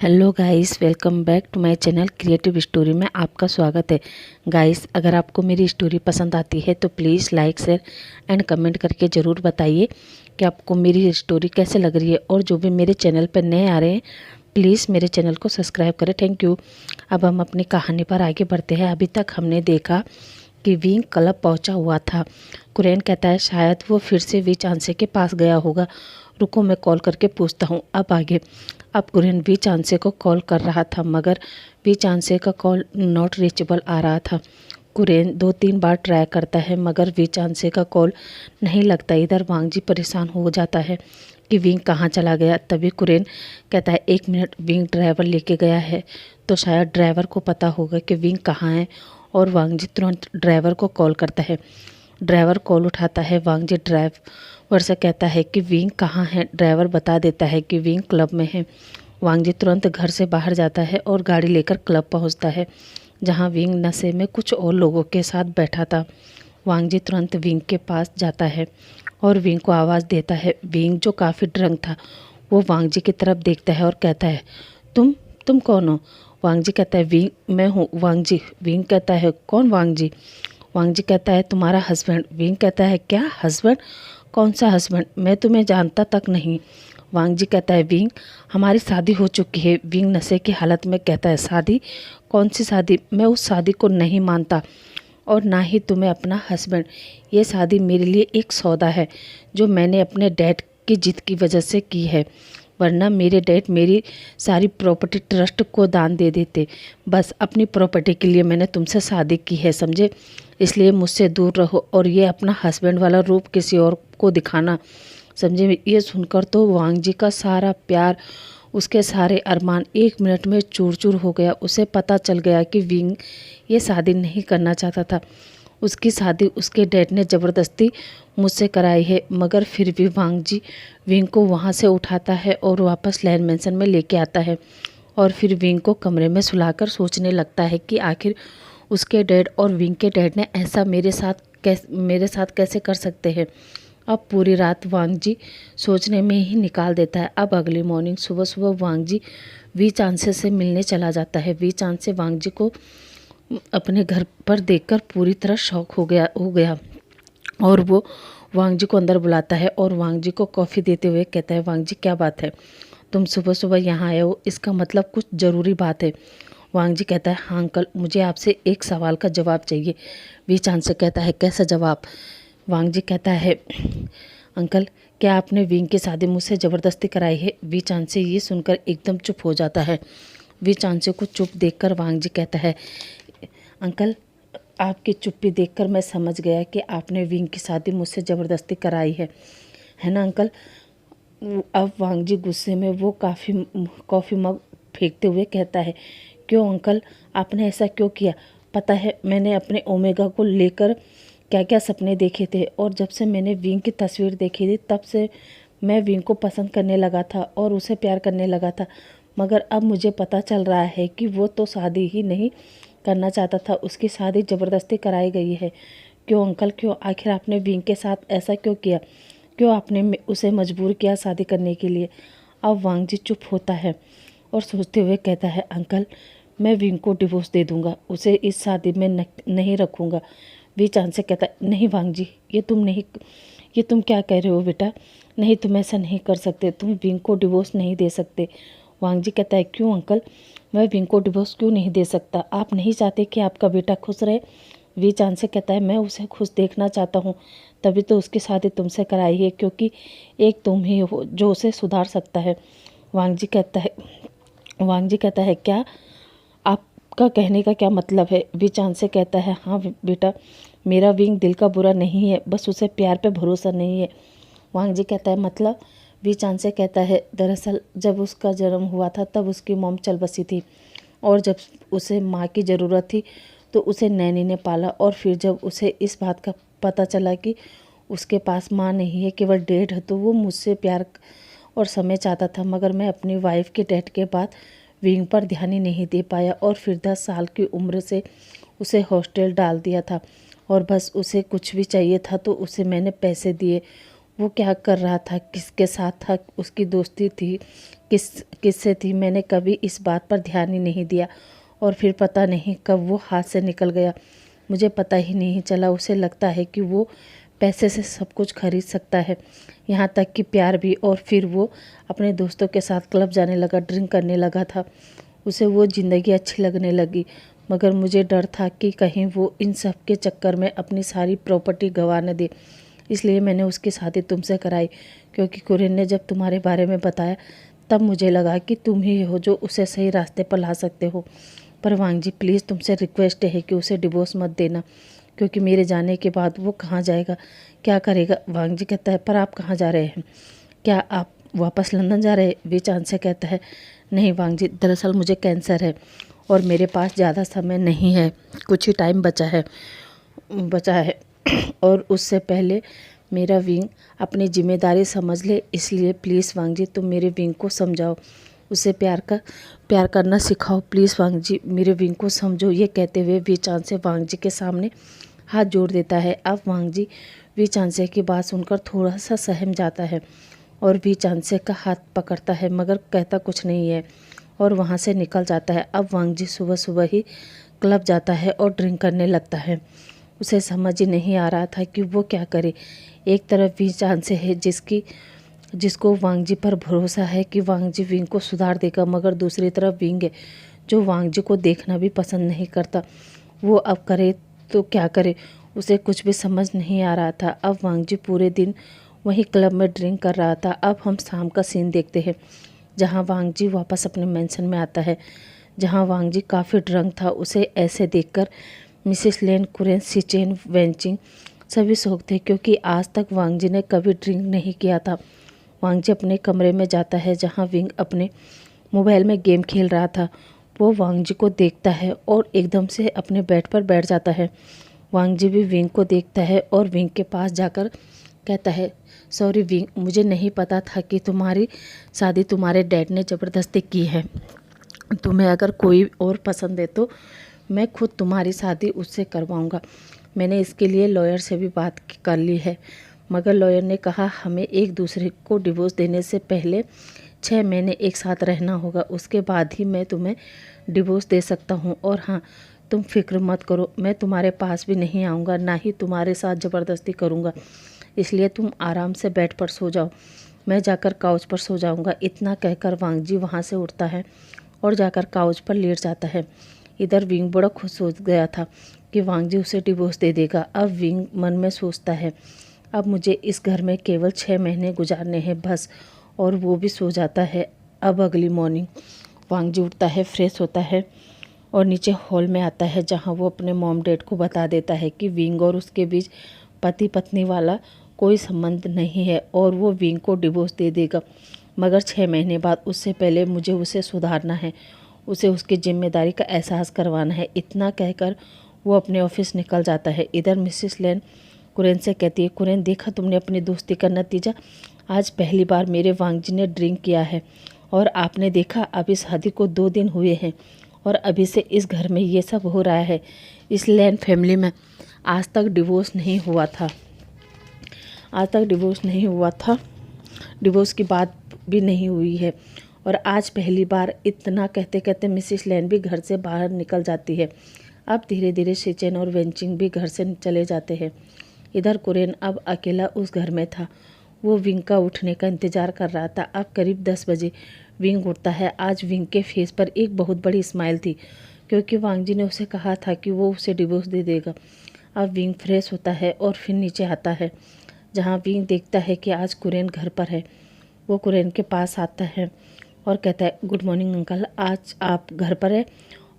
Hello guys, welcome back to my channel creative story में आपका स्वागत है। गाइस, अगर आपको मेरी स्टोरी पसंद आती है तो please like share and comment करके ज़रूर बताइए कि आपको मेरी स्टोरी कैसे लग रही है। और जो भी मेरे चैनल पर नए आ रहे हैं प्लीज़ मेरे चैनल को सब्सक्राइब करें। Thank you. अब हम अपनी कहानी पर आगे बढ़ते हैं। अभी तक हमने देखा कि विंग क्लब पहुंचा हुआ था। कुरैन कहता है शायद वो फिर से वी चांसे के पास गया होगा। रुको, मैं कॉल करके पूछता हूँ। अब आगे अब कुरैन वी चांसे को कॉल कर रहा था, मगर वी चांसे का कॉल नॉट रीचेबल आ रहा था। कुरैन 2-3 बार ट्राई करता है मगर वी चांसे का कॉल नहीं लगता। इधर वांगजी परेशान हो जाता है कि विंग कहाँ चला गया। तभी कुरैन कहता है 1 मिनट, विंग ड्राइवर लेके गया है तो शायद ड्राइवर को पता होगा कि विंग कहाँ है। और वांगजी तुरंत ड्राइवर को कॉल करता है। ड्राइवर कॉल उठाता है। वांगजी ड्राइवर से कहता है कि विंग कहाँ है। ड्राइवर बता देता है कि विंग क्लब में है। वांगजी तुरंत घर से बाहर जाता है और गाड़ी लेकर क्लब पहुंचता है, जहां विंग नशे में कुछ और लोगों के साथ बैठा था। वांगजी तुरंत विंग के पास जाता है और विंग को आवाज़ देता है। विंग, जो काफ़ी ड्रंक था, वो वांगजी की तरफ देखता है और कहता है, तुम कौन हो? वांगजी कहता है, विंग मैं हूँ वांगजी। विंग कहता है, कौन वांगजी? वांगजी कहता है, तुम्हारा हस्बैंड। विंग कहता है, क्या हस्बैंड? कौन सा हस्बैंड? मैं तुम्हें जानता तक नहीं। वांगजी कहता है, विंग, हमारी शादी हो चुकी है। विंग नशे की हालत में कहता है, शादी? कौन सी शादी? मैं उस शादी को नहीं मानता और ना ही तुम्हें अपना हस्बैंड। ये शादी मेरे लिए एक सौदा है जो मैंने अपने डैड की जिद की वजह से की है, वरना मेरे डैड मेरी सारी प्रॉपर्टी ट्रस्ट को दान दे देते। बस अपनी प्रॉपर्टी के लिए मैंने तुमसे शादी की है, समझे? इसलिए मुझसे दूर रहो और ये अपना हस्बैंड वाला रूप किसी और को दिखाना, समझे? ये सुनकर तो वांगजी का सारा प्यार, उसके सारे अरमान 1 मिनट में चूर चूर हो गया। उसे पता चल गया कि विंग ये शादी नहीं करना चाहता था। उसकी शादी उसके डैड ने ज़बरदस्ती मुझसे कराई है। मगर फिर भी वांगजी विंग को वहाँ से उठाता है और वापस लैंड मैंसन में लेके आता है। और फिर विंग को कमरे में सुलाकर सोचने लगता है कि आखिर उसके डैड और विंग के डैड ने ऐसा मेरे साथ कैसे कर सकते हैं। अब पूरी रात वांगजी सोचने में ही निकाल देता है। अब अगली मॉर्निंग सुबह सुबह वांगजी वी चांसे से मिलने चला जाता है। वी चांसे वांगजी को अपने घर पर देखकर पूरी तरह शॉक हो गया और वो वांगजी को अंदर बुलाता है और वांगजी को कॉफ़ी देते हुए कहता है, वांगजी, क्या बात है? तुम सुबह सुबह यहाँ आए हो, इसका मतलब कुछ ज़रूरी बात है। वांगजी कहता है, हाँ अंकल, मुझे आपसे एक सवाल का जवाब चाहिए। वी चांसे कहता है, कैसा जवाब? वांगजी कहता है, अंकल, क्या आपने विंग की शादी मुझसे ज़बरदस्ती कराई है? वी चांसे ये सुनकर एकदम चुप हो जाता है। वी चांसे को चुप देखकर वांगजी कहता है, अंकल, आपकी चुप्पी देखकर मैं समझ गया कि आपने विंग की शादी मुझसे ज़बरदस्ती कराई है ना अंकल? अब वांगजी गुस्से में वो कॉफ़ी मग फेंकते हुए कहता है, क्यों अंकल, आपने ऐसा क्यों किया? पता है मैंने अपने ओमेगा को लेकर क्या क्या सपने देखे थे, और जब से मैंने विंग की तस्वीर देखी थी तब से मैं विंग को पसंद करने लगा था और उसे प्यार करने लगा था। मगर अब मुझे पता चल रहा है कि वो तो शादी ही नहीं करना चाहता था, उसकी शादी ज़बरदस्ती कराई गई है। क्यों अंकल, क्यों? आखिर आपने विंग के साथ ऐसा क्यों किया? क्यों आपने उसे मजबूर किया शादी करने के लिए? अब वांगजी चुप होता है और सोचते हुए कहता है, अंकल, मैं विंग को डिवोर्स दे दूंगा, उसे इस शादी में नहीं रखूँगा। वी चांसे कहता है, नहीं वांगजी, ये तुम क्या कह रहे हो बेटा? नहीं, तुम ऐसा नहीं कर सकते, तुम विंग को डिवोर्स नहीं दे सकते। वांगजी कहता है, क्यों अंकल, मैं विंग को डिवोर्स क्यों नहीं दे सकता? आप नहीं चाहते कि आपका बेटा खुश रहे? वी चांसे कहता है, मैं उसे खुश देखना चाहता हूँ, तभी तो उसकी शादी तुमसे कराई है, क्योंकि एक तुम ही हो जो उसे सुधार सकता है। वांगजी कहता है, क्या आपका कहने का क्या मतलब है? वी चांसे कहता है, हाँ बेटा, मेरा विंग दिल का बुरा नहीं है, बस उसे प्यार पे भरोसा नहीं है। वांगजी कहता है, मतलब? वी चांसे कहता है, दरअसल जब उसका जन्म हुआ था तब उसकी मॉम चल बसी थी और जब उसे माँ की ज़रूरत थी तो उसे नैनी ने पाला। और फिर जब उसे इस बात का पता चला कि उसके पास माँ नहीं है, केवल डैड है, तो वो मुझसे प्यार और समय चाहता था। मगर मैं अपनी वाइफ के डेथ के बाद विंग पर ध्यान ही नहीं दे पाया और फिर 10 साल की उम्र से उसे हॉस्टल डाल दिया था और बस उसे कुछ भी चाहिए था तो उसे मैंने पैसे दिए। वो क्या कर रहा था, किसके साथ था, उसकी दोस्ती थी, किससे थी। मैंने कभी इस बात पर ध्यान ही नहीं दिया और फिर पता नहीं कब वो हाथ से निकल गया। मुझे पता ही नहीं चला। उसे लगता है कि वो पैसे से सब कुछ खरीद सकता है, यहाँ तक कि प्यार भी। और फिर वो अपने दोस्तों के साथ क्लब जाने लगा, ड्रिंक करने लगा था। उसे वो ज़िंदगी अच्छी लगने लगी, मगर मुझे डर था कि कहीं वो इन सब के चक्कर में अपनी सारी प्रॉपर्टी गंवा न दे। इसलिए मैंने उसकी शादी तुमसे कराई, क्योंकि कुरेन ने जब तुम्हारे बारे में बताया तब मुझे लगा कि तुम ही हो जो उसे सही रास्ते पर ला सकते हो। पर वांग जी प्लीज़, तुमसे रिक्वेस्ट है कि उसे डिवोर्स मत देना, क्योंकि मेरे जाने के बाद वो कहाँ जाएगा, क्या करेगा। वांग जी कहता है, पर आप कहाँ जा रहे हैं, क्या आप वापस लंदन जा रहे हैं। वी चांद से कहता है, नहीं वांग जी, दरअसल मुझे कैंसर है और मेरे पास ज़्यादा समय नहीं है, कुछ ही टाइम बचा है और उससे पहले मेरा विंग अपनी जिम्मेदारी समझ ले। इसलिए प्लीज़ वांग जी, तुम मेरे विंग को समझाओ, उसे प्यार करना सिखाओ। प्लीज़ वांग जी, मेरे विंग को समझो। ये कहते हुए वी चांद से वांग जी के सामने हाथ जोड़ देता है। अब वांग जी वी चांद से की बात सुनकर थोड़ा सा सहम जाता है और वी चांद से का हाथ पकड़ता है, मगर कहता कुछ नहीं है और वहाँ से निकल जाता है। अब वांग जी सुबह सुबह ही क्लब जाता है और ड्रिंक करने लगता है। उसे समझ ही नहीं आ रहा था कि वो क्या करे। एक तरफ वी चांद से है जिसको वांग जी पर भरोसा है कि वांग जी विंग को सुधार देगा, मगर दूसरी तरफ विंग है जो वांग जी को देखना भी पसंद नहीं करता। वो अब करे तो क्या करे, उसे कुछ भी समझ नहीं आ रहा था। अब वांग जी पूरे दिन वहीं क्लब में ड्रिंक कर रहा था। अब हम शाम का सीन देखते हैं, जहाँ वांग जी वापस अपने मेंशन में आता है, जहाँ वांग जी काफ़ी ड्रंक था। उसे ऐसे देखकर मिसेस लेन, कुरेन, सिचेन, वेंचिंग सभी शौक थे, क्योंकि आज तक वांग जी ने कभी ड्रिंक नहीं किया था। वांग जी अपने कमरे में जाता है, जहाँ विंग अपने मोबाइल में गेम खेल रहा था। वो वांग जी को देखता है और एकदम से अपने बेड पर बैठ जाता है। वांग जी भी विंग को देखता है और विंग के पास जाकर कहता है, सॉरी विंग, मुझे नहीं पता था कि तुम्हारी शादी तुम्हारे डैड ने ज़बरदस्ती की है। तुम्हें अगर कोई और पसंद है तो मैं खुद तुम्हारी शादी उससे करवाऊंगा। मैंने इसके लिए लॉयर से भी बात कर ली है, मगर लॉयर ने कहा हमें एक दूसरे को डिवोर्स देने से पहले 6 महीने एक साथ रहना होगा, उसके बाद ही मैं तुम्हें डिवोर्स दे सकता हूँ। और हाँ, तुम फिक्र मत करो, मैं तुम्हारे पास भी नहीं आऊँगा, ना ही तुम्हारे साथ ज़बरदस्ती करूँगा। इसलिए तुम आराम से बेड पर सो जाओ, मैं जाकर काउच पर सो जाऊँगा। इतना कहकर वांग जी वहाँ से उठता है और जाकर काउच पर लेट जाता है। इधर विंग बड़ा खुश हो गया था कि वांग जी उसे डिवोर्स दे देगा। अब विंग मन में सोचता है, अब मुझे इस घर में केवल 6 महीने गुजारने हैं बस, और वो भी सो जाता है। अब अगली मॉर्निंग वांग जी उठता है, फ्रेश होता है और नीचे हॉल में आता है, जहाँ वो अपने मॉम डैड को बता देता है कि विंग और उसके बीच पति पत्नी वाला कोई संबंध नहीं है और वो विंग को डिवोर्स दे देगा, मगर 6 महीने बाद। उससे पहले मुझे उसे सुधारना है, उसे उसकी जिम्मेदारी का एहसास करवाना है। इतना कहकर वो अपने ऑफिस निकल जाता है। इधर मिसेस लेन कुरेन से कहती है, कुरेन देखा तुमने अपनी दोस्ती का नतीजा, आज पहली बार मेरे वांग जी ने ड्रिंक किया है और आपने देखा अभी शादी को 2 दिन हुए हैं और अभी से इस घर में ये सब हो रहा है। इस लेन फैमिली में आज तक डिवोर्स नहीं हुआ था, डिवोर्स की बात भी नहीं हुई है और आज पहली बार। इतना कहते कहते मिसेस लेन भी घर से बाहर निकल जाती है। अब धीरे धीरे सिचेन और वेंचिंग भी घर से चले जाते हैं। इधर कुरेन अब अकेला उस घर में था। वो विंग का उठने का इंतज़ार कर रहा था। अब करीब 10 बजे विंग उठता है। आज विंग के फेस पर एक बहुत बड़ी स्माइल थी, क्योंकि वांग जी ने उसे कहा था कि वो उसे डिवोर्स दे देगा। अब विंग फ्रेश होता है और फिर नीचे आता है, जहाँ विंग देखता है कि आज कुरेन घर पर है। वो कुरेन के पास आता है और कहता है, गुड मॉर्निंग अंकल, आज आप घर पर है,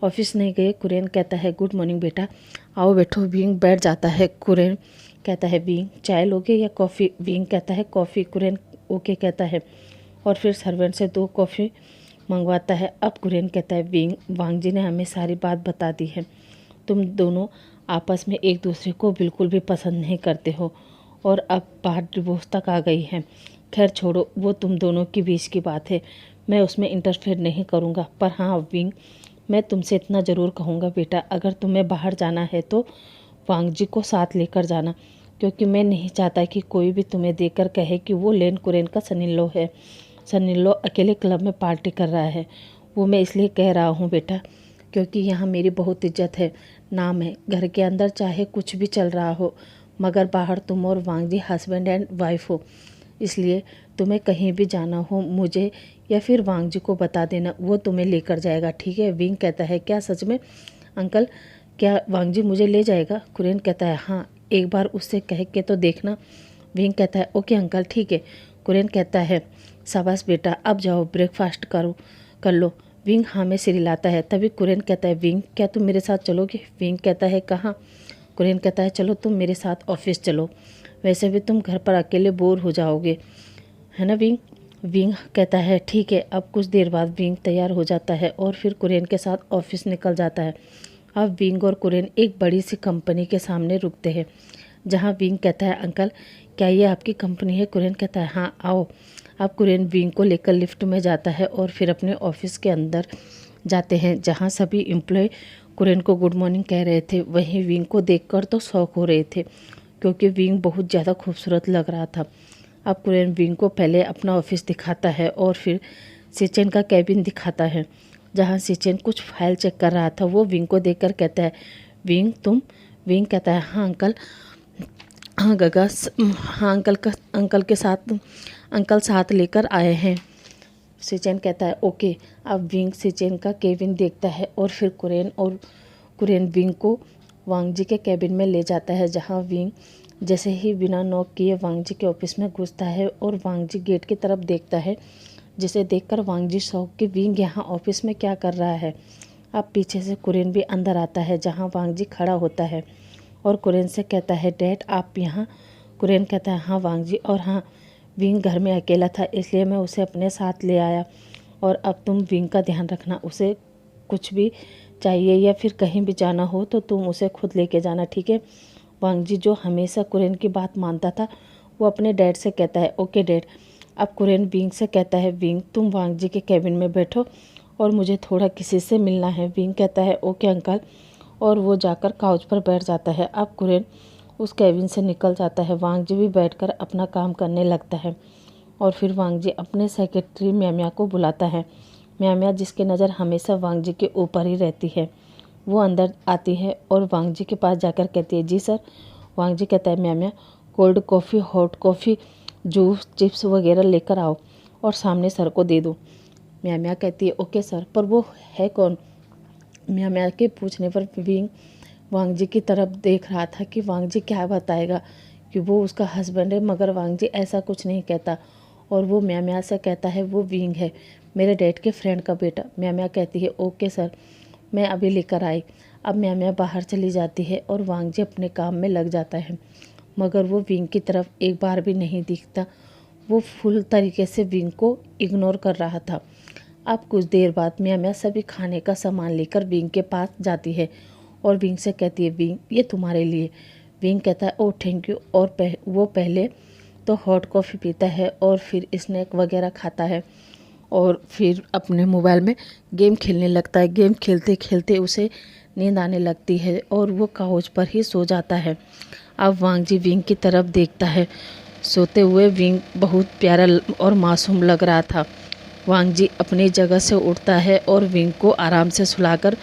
ऑफिस नहीं गए। कुरेन कहता है, गुड मॉर्निंग बेटा, आओ बैठो। विंग बैठ जाता है। कुरेन कहता है, विंग चाय लोगे या कॉफ़ी। विंग कहता है, कॉफ़ी। कुरेन ओके कहता है और फिर सर्वेंट से 2 कॉफ़ी मंगवाता है। अब कुरेन कहता है, विंग, वांग जी ने हमें सारी बात बता दी है, तुम दोनों आपस में एक दूसरे को बिल्कुल भी पसंद नहीं करते हो और अब बात डिवोर्स तक आ गई है। खैर छोड़ो, वो तुम दोनों के बीच की बात है, मैं उसमें इंटरफेयर नहीं करूँगा। पर हाँ विंग, मैं तुमसे इतना ज़रूर कहूँगा बेटा, अगर तुम्हें बाहर जाना है तो वांग जी को साथ लेकर जाना। क्योंकि मैं नहीं चाहता कि कोई भी तुम्हें देखकर कहे कि वो लेन कुरेन का सन इन लॉ है। सन इन लॉ अकेले क्लब में पार्टी कर रहा है। वो मैं इसलिए कह रहा हूँ बेटा, क्योंकि यहाँ मेरी बहुत इज्जत है, नाम है। घर के अंदर चाहे कुछ भी चल रहा हो, मगर बाहर तुम और वांग जी हस्बैंड एंड वाइफ हो। इसलिए तुम्हें कहीं भी जाना हो मुझे या फिर वांग जी को बता देना, वो तुम्हें लेकर जाएगा, ठीक है। विंग कहता है, क्या सच में अंकल, क्या वांग जी मुझे ले जाएगा? कुरेन कहता है, हाँ, एक बार उससे कह के तो देखना। विंग कहता है, ओके अंकल, ठीक है। कुरेन कहता है, शाबाश बेटा, अब जाओ ब्रेकफास्ट कर लो। विंग हाँ में सिर हिलाता है। तभी कुरेन कहता है, विंग क्या तुम मेरे साथ चलोगे? विंग कहता है, कहाँ? कुरेन कहता है, चलो तुम मेरे साथ ऑफिस चलो, वैसे भी तुम घर पर अकेले बोर हो जाओगे, है ना विंग? विंग कहता है, ठीक है। अब कुछ देर बाद विंग तैयार हो जाता है और फिर कुरेन के साथ ऑफिस निकल जाता है। अब विंग और कुरेन एक बड़ी सी कंपनी के सामने रुकते हैं, जहाँ विंग कहता है, अंकल क्या ये आपकी कंपनी है? कुरेन कहता है, हाँ आओ। अब कुरेन विंग को लेकर लिफ्ट में जाता है और फिर अपने ऑफिस के अंदर जाते हैं, जहाँ सभी एम्प्लॉय कुरेन को गुड मॉर्निंग कह रहे थे। वहीं विंग को देखकर तो शौक हो रहे थे, क्योंकि विंग बहुत ज़्यादा खूबसूरत लग रहा था। अब कुरेन विंग को पहले अपना ऑफिस दिखाता है और फिर सिचेन का कैबिन दिखाता है, जहाँ सिचेन कुछ फाइल चेक कर रहा था। वो विंग को देखकर कहता है, विंग तुम? विंग कहता है, हाँ अंकल, हाँ गगा, हाँ अंकल साथ लेकर आए हैं। सिचेन कहता है, ओके। अब विंग सिचेन का केबिन देखता है और फिर कुरेन विंग को वांग जी के केबिन में ले जाता है, जहाँ विंग जैसे ही बिना नॉक किए वांग जी के ऑफिस में घुसता है और वांग जी गेट की तरफ देखता है, जिसे देखकर वांग जी शौक कि विंग यहाँ ऑफिस में क्या कर रहा है। अब पीछे से कुरेन भी अंदर आता है, जहाँ वांग जी खड़ा होता है और कुरेन से कहता है, डैड आप यहाँ? कुरेन कहता है, हाँ वांग जी, और हाँ विंग घर में अकेला था, इसलिए मैं उसे अपने साथ ले आया। और अब तुम विंग का ध्यान रखना, उसे कुछ भी चाहिए या फिर कहीं भी जाना हो तो तुम उसे खुद लेके जाना, ठीक है। वांग जी जो हमेशा कुरेन की बात मानता था, वो अपने डैड से कहता है, ओके डैड। अब कुरेन विंग से कहता है, विंग तुम वांग जी के केबिन में बैठो और मुझे थोड़ा किसी से मिलना है। विंग कहता है, ओके अंकल, और वो जाकर काउच पर बैठ जाता है। अब कुरेन उस केबिन से निकल जाता है। वांग जी भी बैठकर अपना काम करने लगता है और फिर वांग जी अपने सेक्रेटरी म्याम्या को बुलाता है। म्याम्या जिसकी नज़र हमेशा वांग जी के ऊपर ही रहती है, वो अंदर आती है और वांग जी के पास जाकर कहती है, जी सर। वांग जी कहता है, म्याम्या cold coffee, hot coffee, juice, chips वगैरह लेकर आओ और सामने सर को दे दो। म्याम्या कहती है, ओके सर, पर वो है कौन? म्याम्या के पूछने पर विंग वांग जी की तरफ देख रहा था कि वांग जी क्या बताएगा कि वो उसका हस्बैंड है, मगर वांग जी ऐसा कुछ नहीं कहता और वो म्याम्या से कहता है, वो विंग है, मेरे डैड के फ्रेंड का बेटा। म्याम्या कहती है, ओके सर, मैं अभी लेकर आई। अब म्याम्या बाहर चली जाती है और वांग जी अपने काम में लग जाता है, मगर वो विंग की तरफ एक बार भी नहीं दिखता। वो फुल तरीके से विंग को इग्नोर कर रहा था। अब कुछ देर बाद म्याम्या सभी खाने का सामान लेकर विंग के पास जाती है और विंग से कहती है, विंग ये तुम्हारे लिए। विंग कहता है, ओह थैंक यू, और वो पहले तो हॉट कॉफ़ी पीता है और फिर स्नैक वगैरह खाता है और फिर अपने मोबाइल में गेम खेलने लगता है। गेम खेलते खेलते उसे नींद आने लगती है और वो काउच पर ही सो जाता है। अब वांग जी विंग की तरफ देखता है। सोते हुए विंग बहुत प्यारा और मासूम लग रहा था। वांग जी अपनी जगह से उठता है और विंग को आराम से सुलाकर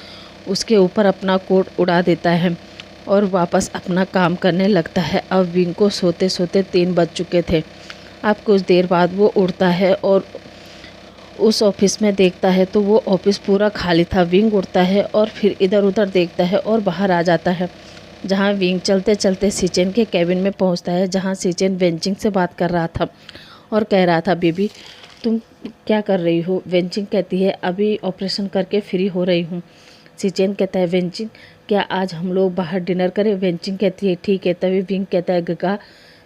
उसके ऊपर अपना कोट उड़ा देता है और वापस अपना काम करने लगता है। अब विंग को सोते सोते 3 बज चुके थे। अब कुछ देर बाद वो उठता है और उस ऑफिस में देखता है तो वो ऑफिस पूरा खाली था। विंग उठता है और फिर इधर उधर देखता है और बाहर आ जाता है, जहाँ विंग चलते चलते सिचेन के कैबिन में पहुँचता है, जहाँ सिचेन वेंचिंग से बात कर रहा था और कह रहा था, बेबी तुम क्या कर रही हो? वेंचिंग कहती है, अभी ऑपरेशन करके फ्री हो रही हूँ। सिचेन कहता है, वेंचिंग क्या आज हम लोग बाहर डिनर करें? वेंचिंग कहती है, ठीक है। तभी विंग कहता है, गगा।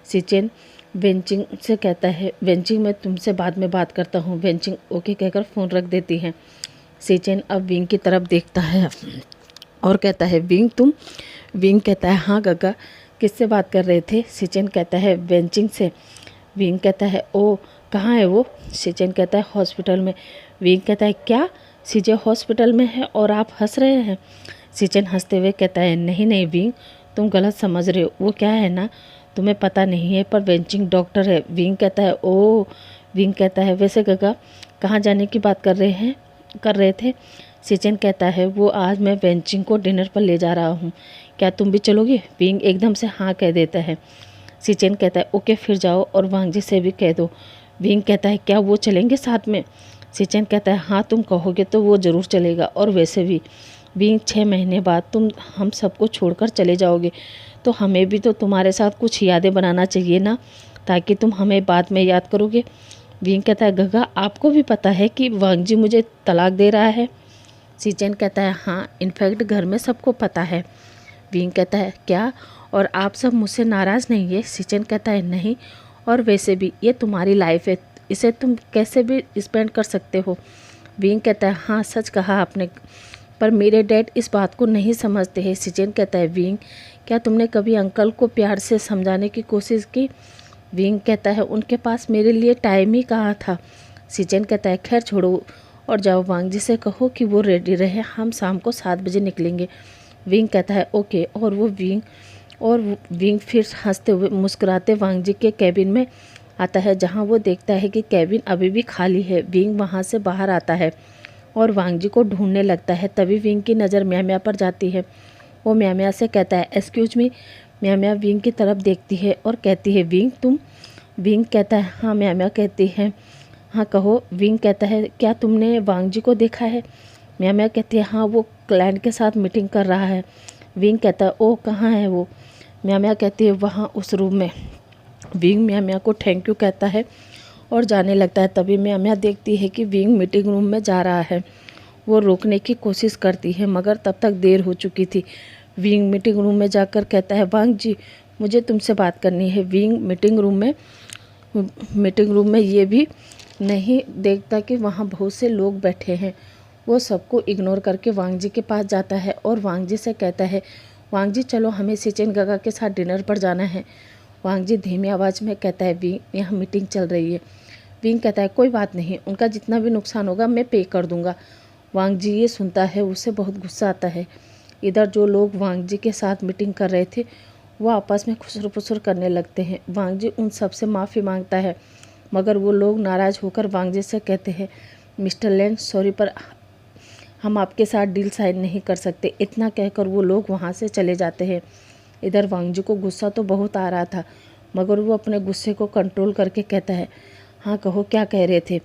सिचेन वेंचिंग से कहता है, वेंचिंग मैं तुमसे बाद में बात करता हूँ। वेंचिंग ओके कहकर फ़ोन रख देती है। सिचेन अब विंग की तरफ देखता है और कहता है, विंग तुम? विंग कहता है, हाँ गगा, किससे बात कर रहे थे? सिचेन कहता है, वेंचिंग से। विंग कहता है, ओ कहाँ है वो? सिचेन कहता है, हॉस्पिटल में। विंग कहता है, क्या सीजे हॉस्पिटल में है और आप हंस रहे हैं? सिचेन हंसते हुए कहता है, नहीं नहीं विंग, तुम गलत समझ रहे हो। वो क्या है ना, तुम्हें पता नहीं है, पर वेंचिंग डॉक्टर है। विंग कहता है ओह। विंग कहता है वैसे गगा कहाँ जाने की बात कर रहे थे। सिचन कहता है वो आज मैं वेंचिंग को डिनर पर ले जा रहा हूँ, क्या तुम भी चलोगे? विंग एकदम से हाँ कह देता है। सिचन कहता है ओके फिर जाओ और वांगजी से भी कह दो। विंग कहता है क्या वो चलेंगे साथ में? सिचन कहता है हाँ तुम कहोगे तो वो ज़रूर चलेगा, और वैसे भी विंग 6 महीने बाद तुम हम सबको छोड़कर चले जाओगे, तो हमें भी तो तुम्हारे साथ कुछ यादें बनाना चाहिए ना, ताकि तुम हमें बाद में याद करोगे। विंग कहता है गगा आपको भी पता है कि वांगजी मुझे तलाक दे रहा है? सिचन कहता है हाँ, इनफैक्ट घर में सबको पता है। विंग कहता है क्या, और आप सब मुझसे नाराज़ नहीं है? सिचन कहता है नहीं, और वैसे भी ये तुम्हारी लाइफ है, इसे तुम कैसे भी स्पेंड कर सकते हो। विंग कहता है हाँ सच कहा आपने, पर मेरे डैड इस बात को नहीं समझते हैं। सिचन कहता है विंग क्या तुमने कभी अंकल को प्यार से समझाने की कोशिश की? विंग कहता है उनके पास मेरे लिए टाइम ही कहाँ था। सिचन कहता है खैर छोड़ो और जाओ वांगजी से कहो कि वो रेडी रहे, हम शाम को 7 बजे निकलेंगे। विंग कहता है ओके, और विंग फिर हंसते हुए मुस्कुराते वांगजी के कैबिन में आता है, जहाँ वो देखता है कि कैबिन अभी भी खाली है। विंग वहाँ से बाहर आता है और वांगजी को ढूंढने लगता है। तभी विंग की नज़र म्या पर जाती है। वो म्या से कहता है एक्सक्यूज मी। म्या विंग की तरफ देखती है और कहती है विंग तुम? विंग कहता है हाँ। म्या कहती है हाँ कहो। विंग कहता है क्या तुमने वांगजी को देखा है? म्या कहती है हाँ, वो क्लाइंट के साथ मीटिंग कर रहा है। विंग कहता है ओह कहाँ है वो? म्या कहती है वहाँ उस रूम में। विंग म्या को थैंक यू कहता है और जाने लगता है। तभी म्या देखती है कि विंग मीटिंग रूम में जा रहा है। वो रोकने की कोशिश करती है मगर तब तक देर हो चुकी थी। विंग मीटिंग रूम में जाकर कहता है वांगजी मुझे तुमसे बात करनी है। विंग मीटिंग रूम में ये भी नहीं देखता कि वहाँ बहुत से लोग बैठे हैं। वो सबको इग्नोर करके वांगजी के पास जाता है और वांगजी से कहता है वांगजी चलो हमें सिचन गगा के साथ डिनर पर जाना है। वांगजी धीमी आवाज़ में कहता है विंग यहाँ मीटिंग चल रही है। विंग कहता है कोई बात नहीं, उनका जितना भी नुकसान होगा मैं पे कर दूंगा। वांगजी ये सुनता है, उसे बहुत गुस्सा आता है। इधर जो लोग वांगजी के साथ मीटिंग कर रहे थे वो आपस में खुसर फुसर करने लगते हैं। वांगजी उन सब से माफ़ी मांगता है मगर वो लोग नाराज़ होकर वांगजी से कहते हैं मिस्टर लैन सॉरी, पर हम आपके साथ डील साइन नहीं कर सकते। इतना कहकर वो लोग वहाँ से चले जाते हैं। इधर वांगजी को गुस्सा तो बहुत आ रहा था मगर वो अपने गुस्से को कंट्रोल करके कहता है हाँ कहो क्या कह रहे थे?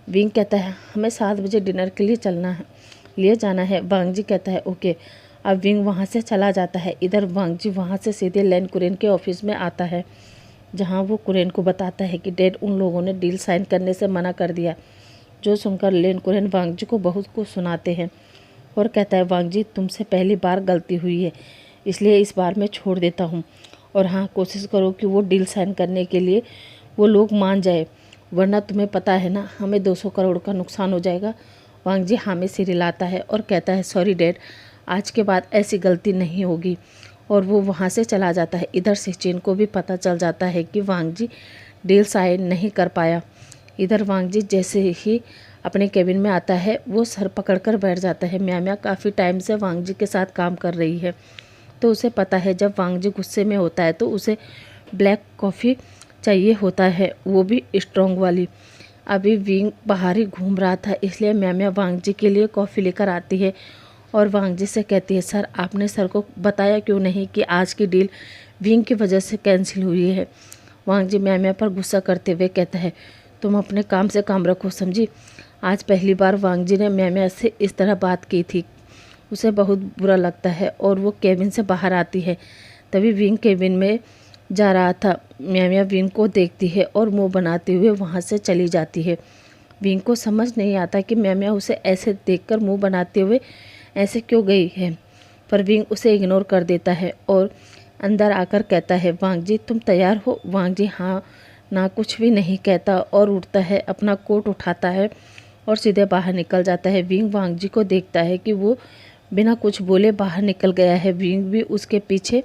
विंग कहता है हमें 7 बजे डिनर के लिए जाना है। वांगजी कहता है ओके। अब विंग वहाँ से चला जाता है। इधर वांगजी वहाँ से सीधे लैन कुरेन के ऑफिस में आता है, जहाँ वो कुरेन को बताता है कि डैड उन लोगों ने डील साइन करने से मना कर दिया। जो सुनकर लैन कुरेन वांगजी को बहुत कुछ सुनाते हैं और कहता है वांगजी तुमसे पहली बार गलती हुई है, इसलिए इस बार मैं छोड़ देता हूँ, और हाँ कोशिश करो कि वो डील साइन करने के लिए वो लोग मान जाए, वरना तुम्हें पता है ना हमें 200 करोड़ का नुकसान हो जाएगा। वांगजी हामी सिर हिलाता है और कहता है सॉरी डैड, आज के बाद ऐसी गलती नहीं होगी, और वो वहाँ से चला जाता है। इधर सिचन को भी पता चल जाता है कि वांगजी डील साइन नहीं कर पाया। इधर वांगजी जैसे ही अपने केबिन में आता है वो सर पकड़कर बैठ जाता है। म्या काफ़ी टाइम से वांगजी के साथ काम कर रही है, तो उसे पता है जब वांगजी गुस्से में होता है तो उसे ब्लैक कॉफ़ी चाहिए होता है, वो भी स्ट्रॉन्ग वाली। अभी विंग बाहर ही घूम रहा था, इसलिए म्या वांगजी के लिए कॉफ़ी लेकर आती है और वांगजी से कहती है सर आपने सर को बताया क्यों नहीं कि आज की डील विंग की वजह से कैंसिल हुई है? वांगजी म्या पर गुस्सा करते हुए कहता है तुम अपने काम से काम रखो समझी। आज पहली बार वांगजी ने म्या से इस तरह बात की थी। उसे बहुत बुरा लगता है और वो केबिन से बाहर आती है। तभी विंग केबिन में जा रहा था। म्या विंग को देखती है और मुंह बनाते हुए वहाँ से चली जाती है। विंग को समझ नहीं आता कि म्या उसे ऐसे देखकर मुंह बनाते हुए ऐसे क्यों गई है, पर विंग उसे इग्नोर कर देता है और अंदर आकर कहता है वांगजी तुम तैयार हो? वांगजी हाँ ना कुछ भी नहीं कहता और उठता है, अपना कोट उठाता है और सीधे बाहर निकल जाता है। विंग वांगजी को देखता है कि वो बिना कुछ बोले बाहर निकल गया है। विंग भी उसके पीछे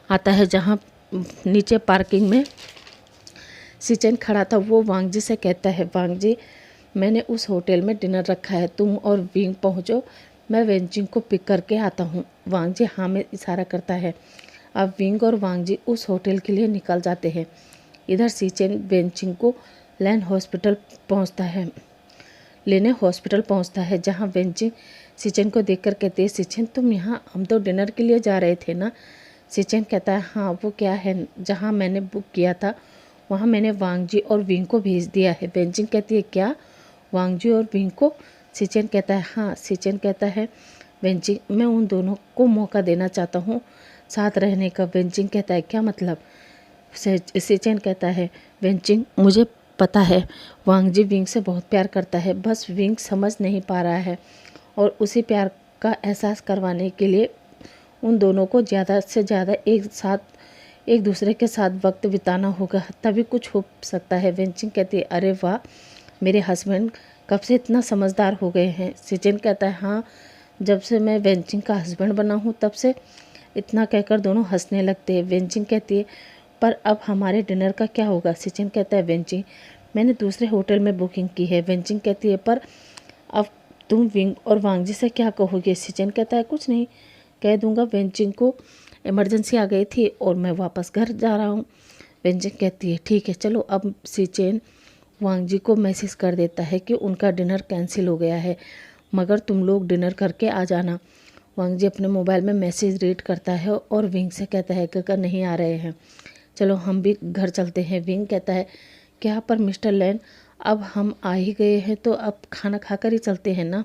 आता है, जहाँ नीचे पार्किंग में सिचन खड़ा था। वो वांगजी से कहता है वांगजी मैंने उस होटल में डिनर रखा है, तुम और विंग पहुँचो, मैं वेंचिंग को पिक करके आता हूँ। वांगजी हाँ में इशारा करता है। अब विंग और वांग जी उस होटल के लिए निकल जाते हैं। इधर सीचेन वेनचिंग को लेने हॉस्पिटल पहुंचता है जहां वेनचिंग सीचेन को देखकर कहते हैं, सीचेन तुम यहाँ, हम तो डिनर के लिए जा रहे थे ना। सीचेन कहता है, हाँ वो क्या है, जहाँ मैंने बुक किया था वहाँ मैंने वांग जी और विंग को भेज दिया है। वेनचिंग कहती है, क्या, वांग जी और विंग को? सीचेन कहता है, हाँ। सीचेन कहता है, वेनचिंग मैं उन दोनों को मौका देना चाहता हूँ साथ रहने का। वेनचिंग कहता है, क्या मतलब? सीचेन कहता है, वेनचिंग मुझे पता है वांग जी विंग से बहुत प्यार करता है, बस विंग समझ नहीं पा रहा है और उसी प्यार का एहसास करवाने के लिए उन दोनों को ज़्यादा से ज़्यादा एक दूसरे के साथ वक्त बिताना होगा, तभी कुछ हो सकता है। वेनचिंग कहती है, अरे वाह, मेरे हस्बैंड कब से इतना समझदार हो गए हैं। सीचेन कहता है, हाँ, जब से मैं वेनचिंग का हस्बैंड बना हूँ तब से। इतना कहकर दोनों हंसने लगते हैं। वेनचिंग कहती है, पर अब हमारे डिनर का क्या होगा? सीचेन कहता है, वेनचिंग मैंने दूसरे होटल में बुकिंग की है। वेनचिंग कहती है, पर अब तुम विंग और वांग जी से क्या कहोगे? सीचेन कहता है, कुछ नहीं कह दूंगा, वेनचिंग को इमरजेंसी आ गई थी और मैं वापस घर जा रहा हूँ। वेनचिंग कहती है, ठीक है चलो। अब सीचेन वांग जी को मैसेज कर देता है कि उनका डिनर कैंसिल हो गया है, मगर तुम लोग डिनर करके आ जाना। वांग जी अपने मोबाइल में मैसेज रीड करता है और विंग से कहता है कि नहीं आ रहे हैं, चलो हम भी घर चलते हैं। विंग कहता है, क्या, पर मिस्टर लैन अब हम आ ही गए हैं तो अब खाना खाकर ही चलते हैं ना,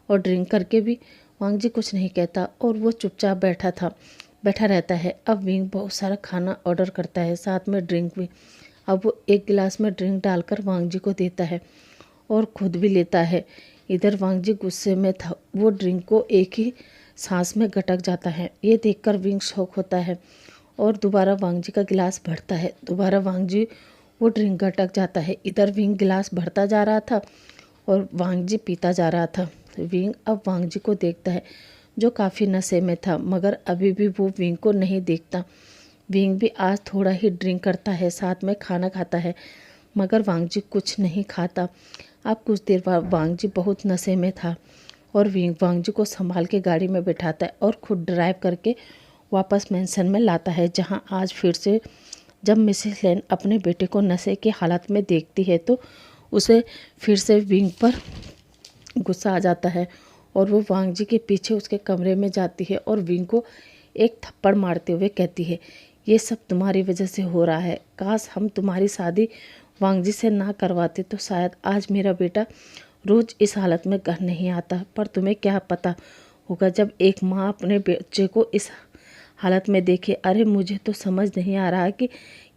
और ड्रिंक करके भी। वांग जी कुछ नहीं कहता और वो चुपचाप बैठा रहता है। अब विंग बहुत सारा खाना ऑर्डर करता है, साथ में ड्रिंक भी। अब वो एक गिलास में ड्रिंक डालकर वांग जी को देता है और खुद भी लेता है। इधर वांग जी गुस्से में था, वो ड्रिंक को एक ही सांस में गटक जाता है। ये देखकर विंग शॉक होता है और दोबारा वांग जी का गिलास भरता है। दोबारा वांग जी वो ड्रिंक गटक जाता है। इधर विंग गिलास भरता जा रहा था और वांग जी पीता जा रहा था। विंग अब वांग जी को देखता है जो काफ़ी नशे में था, मगर अभी भी वो विंग को नहीं देखता। विंग भी आज थोड़ा ही ड्रिंक करता है, साथ में खाना खाता है, मगर वांग जी कुछ नहीं खाता। अब कुछ देर बाद वांग जी बहुत नशे में था और विंग वांग जी को संभाल के गाड़ी में बैठाता है और खुद ड्राइव करके वापस मेंशन में लाता है, जहाँ आज फिर से जब मिसेस लैन अपने बेटे को नशे की हालत में देखती है तो उसे फिर से विंग पर गुस्सा आ जाता है और वो वांग जी के पीछे उसके कमरे में जाती है और विंग को एक थप्पड़ मारते हुए कहती है, ये सब तुम्हारी वजह से हो रहा है। काश हम तुम्हारी शादी वांग जी से ना करवाते तो शायद आज मेरा बेटा रोज़ इस हालत में घर नहीं आता। पर तुम्हें क्या पता होगा जब एक माँ अपने बच्चे को इस हालत में देखे। अरे मुझे तो समझ नहीं आ रहा कि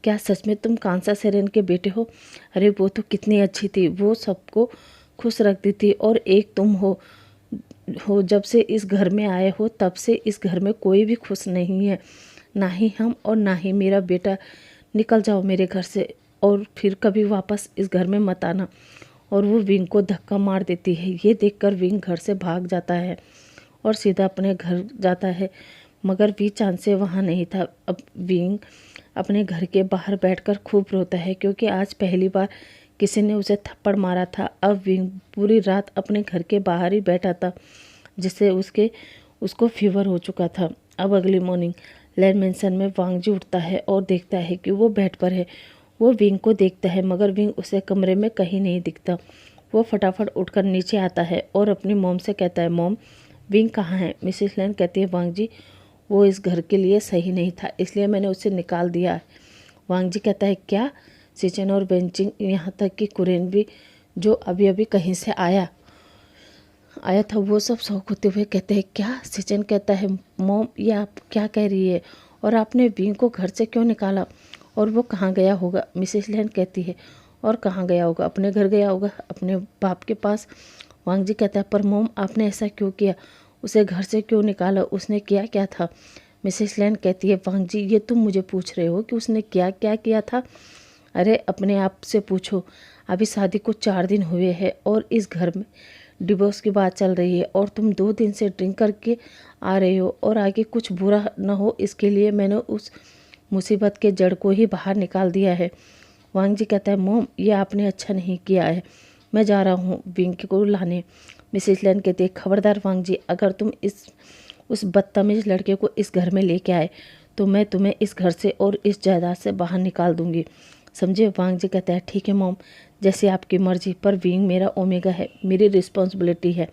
क्या सच में तुम कांसा सेरेन के बेटे हो? अरे वो तो कितनी अच्छी थी, वो सबको खुश रखती थी, और एक तुम हो जब से इस घर में आए हो तब से इस घर में कोई भी खुश नहीं है, ना ही हम और ना ही मेरा बेटा। निकल जाओ मेरे घर से और फिर कभी वापस इस घर में मत आना। और वो विंग को धक्का मार देती है। ये देखकर विंग घर से भाग जाता है और सीधा अपने घर जाता है, मगर वी चांद से वहाँ नहीं था। अब विंग अपने घर के बाहर बैठकर खूब रोता है क्योंकि आज पहली बार किसी ने उसे थप्पड़ मारा था। अब विंग पूरी रात अपने घर के बाहर ही बैठा था, जिससे उसको फीवर हो चुका था। अब अगली मॉर्निंग लैन मेंशन में वांग जी उठता है और देखता है कि वो बेड पर है। वो विंग को देखता है, मगर विंग उसे कमरे में कहीं नहीं दिखता। वो फटाफट उठकर नीचे आता है और अपनी मॉम से कहता है, मॉम विंग कहाँ है? मिसेस लैन कहती है, वांग जी वो इस घर के लिए सही नहीं था, इसलिए मैंने उसे निकाल दिया है। वांग जी कहता है, क्या? सीचेन और वेनचिंग, यहाँ तक कि कुरेन भी, जो अभी अभी कहीं से आया था, वो सब शौक होते हुए कहते हैं, क्या? सीचेन कहता है, मॉम ये आप क्या कह रही है, और आपने विंग को घर से क्यों निकाला, और वो कहाँ गया होगा? मिसेस लैन कहती है, और कहाँ गया होगा? अपने घर गया होगा, अपने बाप के पास। वांग जी कहता है, पर मॉम आपने ऐसा क्यों किया? उसे घर से क्यों निकाला? उसने किया क्या था? मिसेस लैन कहती है, वांग जी ये तुम मुझे पूछ रहे हो कि उसने क्या क्या किया था? अरे अपने आप से पूछो। अभी शादी को 4 दिन हुए हैं और इस घर में डिवोर्स की बात चल रही है, और तुम 2 दिन से ड्रिंक करके आ रहे हो, और आगे कुछ बुरा न हो इसके लिए मैंने उस मुसीबत के जड़ को ही बाहर निकाल दिया है। वांग जी कहता है, मोम ये आपने अच्छा नहीं किया है, मैं जा रहा हूँ विंग को लाने। मिसेस लैन कहती है, खबरदार वांग जी, अगर तुम उस बदतमीज लड़के को इस घर में लेके आए तो मैं तुम्हें इस घर से और इस जायदाद से बाहर निकाल दूंगी, समझे। वांग जी कहता है ठीक है मॉम, जैसे आपकी मर्जी, पर विंग मेरा ओमेगा है, मेरी रिस्पॉन्सिबिलिटी है।